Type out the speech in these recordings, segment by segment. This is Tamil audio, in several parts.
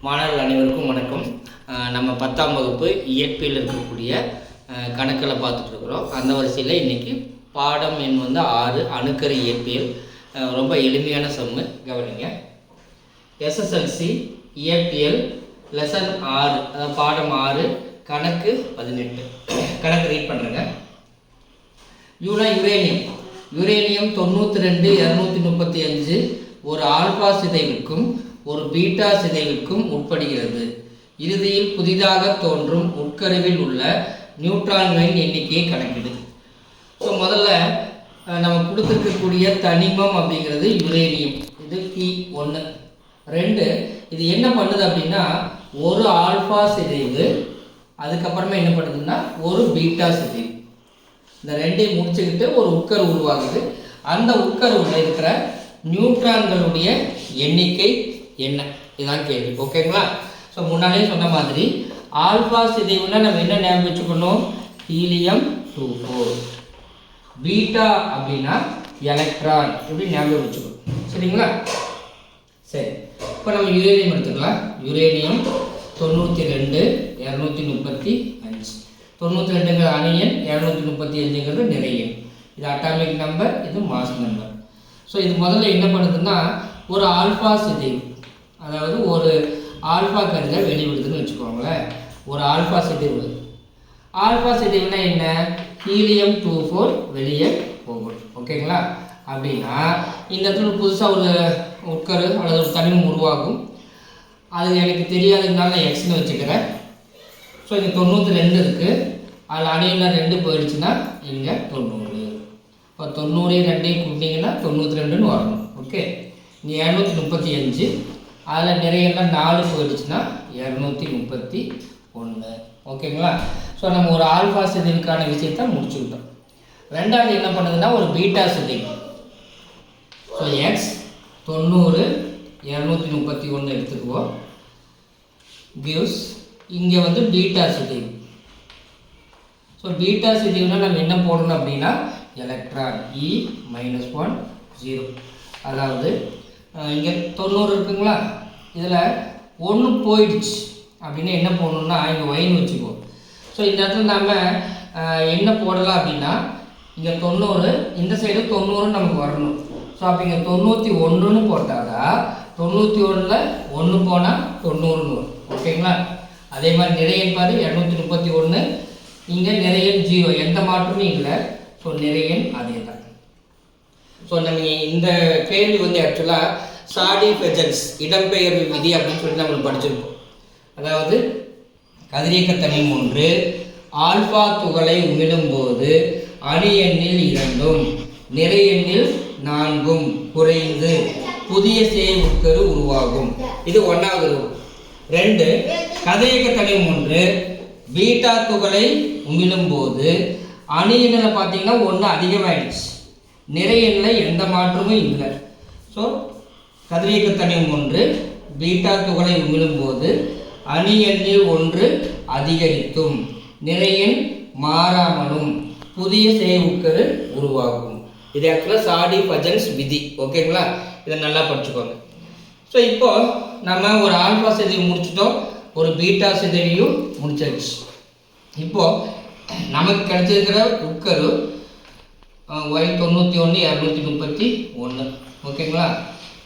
மாணவர்கள் அனைவருக்கும் வணக்கம். நம்ம 10ஆம் வகுப்பு இயற்பியல் இருக்கக்கூடிய கணக்கில் பார்த்துட்டு இருக்கிறோம். அந்த வரிசையில் இன்றைக்கி பாடம் எண் 6 அணுக்கரு இயற்பியல். ரொம்ப எளிமையான சம்மு, கவனிங்க. எஸ்எஸ்எல்சி இயற்பியல் லெசன் 6, அதாவது பாடம் 6 கணக்கு 18. கணக்கு ரீட் பண்ணுறேங்க. யுரேனியம் 92 235 ஒரு ஆல்பா சிதைவிற்கும் ஒரு பீட்டா சிதைவிற்கும் உட்படுகிறது. இறுதியில் புதிதாக தோன்றும் உட்கருவில் உள்ள நியூட்ரான்களின் எண்ணிக்கையை கணக்கிடு. ஸோ முதல்ல நம்ம கொடுத்துருக்கக்கூடிய தனிமம் அப்படிங்கிறது யுரேனியம். இது P1. 2, இது என்ன பண்ணுது அப்படின்னா ஒரு ஆல்பா சிதைவு, அதுக்கப்புறமா என்ன பண்ணுதுன்னா ஒரு பீட்டா சிதைவு. இந்த ரெண்டையும் முடிச்சுக்கிட்டு ஒரு உட்கரு உருவாகுது. அந்த உட்கருவில் இருக்கிற நியூட்ரான்களுடைய எண்ணிக்கை என்ன, இதுதான் கேள்வி. ஓகேங்களா? ஸோ முன்னாடியே சொன்ன மாதிரி ஆல்பா சிதைவுனா நம்ம என்ன ஞாபகம் வச்சுக்கணும்? ஹீலியம் 24. பீட்டா அப்படின்னா எலக்ட்ரான், இப்படி ஞாபகம் வச்சுக்கணும். சரிங்களா? சரி, இப்போ நம்ம யுரேனியம் எடுத்துக்கலாம். யுரேனியம் 92 235. 92ங்கிற அணியன், 235ங்கிறது நிறையன். இது அட்டாமிக் நம்பர், இது மாஸ் நம்பர். ஸோ இது முதல்ல என்ன பண்ணுதுன்னா ஒரு ஆல்பா சிதைவு, அதாவது ஒரு ஆல்பா கருதை வெளிவிடுதுன்னு வச்சுக்கோங்களேன். ஒரு ஆல்பா சிதைவு. ஆல்பா சிதைவுனா என்ன? ஹீலியம் 24 வெளியே போகும். ஓகேங்களா? அப்படின்னா இந்த இடத்துல புதுசாக ஒரு உட்கரு அல்லது ஒரு தனிமம் உருவாகும். அது எனக்கு தெரியாததுனால நான் எக்ஸ்னு வச்சுக்கிறேன். ஸோ இங்கே 92 இருக்குது. அதில் அணியில் 2 போயிடுச்சுன்னா இங்கே 90. இப்போ 90 2 கூட்டிங்கன்னா 92ன்னு வரணும். ஓகே, இங்கே 235, அதில் நிறையெல்லாம் 4 போயிடுச்சுன்னா 231. ஓகேங்களா? ஸோ நம்ம ஒரு ஆல்ஃபா சிதைவுக்கான விஷயத்தை முடிச்சுக்கிட்டோம். ரெண்டாவது என்ன பண்ணுதுன்னா ஒரு பீட்டா சிதைவு. ஸோ எக்ஸ் 90 231 எடுத்துக்குவோம். கிவ்ஸ் இங்கே பீட்டா சிதைவு. ஸோ பீட்டா சிதைவுனா நம்ம என்ன போடணும் அப்படின்னா எலக்ட்ரான் E-1 0. அதாவது இங்கே 90 இருக்குங்களா, இதில் 1 போயிடுச்சு அப்படின்னா என்ன போடணுன்னா இங்கே ஒயின்னு வச்சுக்குவோம். ஸோ இந்த இடத்துல நம்ம என்ன போடலாம் அப்படின்னா இங்கே 90, இந்த சைடு 90 நமக்கு வரணும். ஸோ அப்போ இங்கே 91ன்னு போட்டால் தான் 91ல் 1 போனால் 90ன்னு வரும். ஓகேங்களா? அதே மாதிரி நிறையன் பாரு 231, இங்கே நிறையன் 0, எந்த மாற்றமும் இல்லை. ஸோ நிறையன் அதே தான். ஸோ நம்ம இந்த கேள்வி ஆக்சுவலாக சாடி-பெஜன்ஸ் இடம்பெயர்வு விதி அப்படின்னு சொல்லிட்டு நம்ம படிச்சிருப்போம். அதாவது கதிரியக்க தனிமம் 1 ஆல்பா துகளை உமிழும்போது அணு எண்ணில் 2ம் நிறை எண்ணில் 4ம் குறைந்து புதிய சேய் உட்கரு உருவாகும். இது 1வது ரூல். 2, கதிரியக்க தனிமம் 1 பீட்டா துகளை உமிழும்போது அணு எண்ணில் பார்த்தீங்கன்னா 1 அதிகமாகிடுச்சு, நிறை எண்ணில் எந்த மாற்றமும் இல்லை. ஸோ கதிரியக்க தனிமம் 1 பீட்டா துகளை உமிழும்போது அணு எண்ணில் 1 அதிகரித்தும் நிறை எண் மாறாமலும் புதிய சேய் உட்கரு உருவாகும். இது ஆக்சுவலாக சாடி-பெஜன்ஸ் விதி. ஓகேங்களா? இதை நல்லா படிச்சுக்கோங்க. ஸோ இப்போ நம்ம ஒரு ஆல்பா சிதைவு முடிச்சிட்டோம், ஒரு பீட்டா சிதைவையும் முடிச்சாச்சு. இப்போது நமக்கு கிடைச்சிருக்கிற உட்கரு Y91 231. ஓகேங்களா?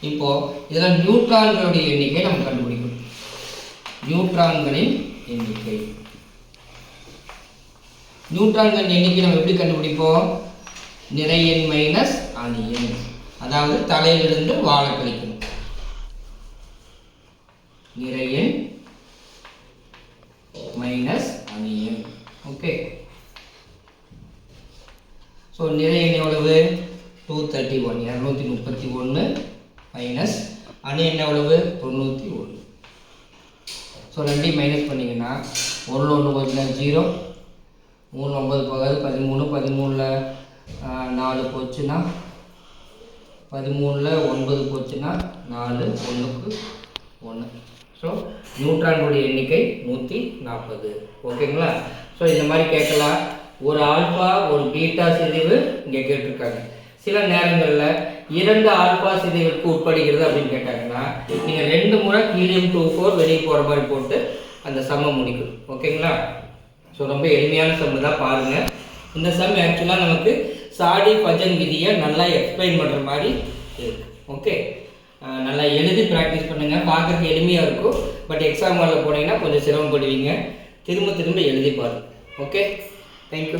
இப்போது இதில் நியூட்ரான்களுடைய எண்ணிக்கை நம்ம கண்டுபிடிக்கணும். நியூட்ரான்களின் எண்ணிக்கை நம்ம எப்படி கண்டுபிடிப்போம்? நிறையன் மைனஸ் அணியன், அதாவது தலையிலிருந்து வாழ கழிக்கணும். நிறையன் மைனஸ் அணியன். ஓகே, ஸோ நிறையன் எவ்வளவு? 231 231 மைனஸ் அணியன் எவ்வளவு? 91. ஸோ ரெண்டையும் மைனஸ் பண்ணிங்கன்னா 1 1 போச்சுன்னா 0, 3 9 போகாது 13, 13ல் 4 போச்சுன்னா 13ல் 9 போச்சுன்னா 4, 1க்கு 1. ஸோ நியூட்ரான்களுடைய எண்ணிக்கை 140. ஓகேங்களா? ஸோ இந்த மாதிரி கேட்கலாம். ஒரு ஆல்பா ஒரு பீட்டா சிதைவு இங்கே கேட்டிருக்காங்க. சில நேரங்களில் 2 ஆல்பா சிதைவுக்கு உட்படுகிறது அப்படின்னு கேட்டாங்கன்னா நீங்கள் 2 முறை ஹீலியம் 24 வெளியே போகிற மாதிரி போட்டு அந்த சம்மை முடிக்கணும். ஓகேங்களா? ஸோ ரொம்ப எளிமையான சம்மு தான், பாருங்கள். இந்த சம் ஆக்சுவலாக நமக்கு சாடி பஜன் விதியை நல்லா எக்ஸ்பிளைன் பண்ணுற மாதிரி இருக்குது. ஓகே, நல்லா எழுதி ப்ராக்டிஸ் பண்ணுங்கள். பார்க்குறதுக்கு எளிமையாக இருக்கும், பட் எக்ஸாம் ஹாலில் போனீங்கன்னா கொஞ்சம் சிரமப்படுவீங்க. திரும்ப திரும்ப எழுதி பாருங்கள். Okay, thank you.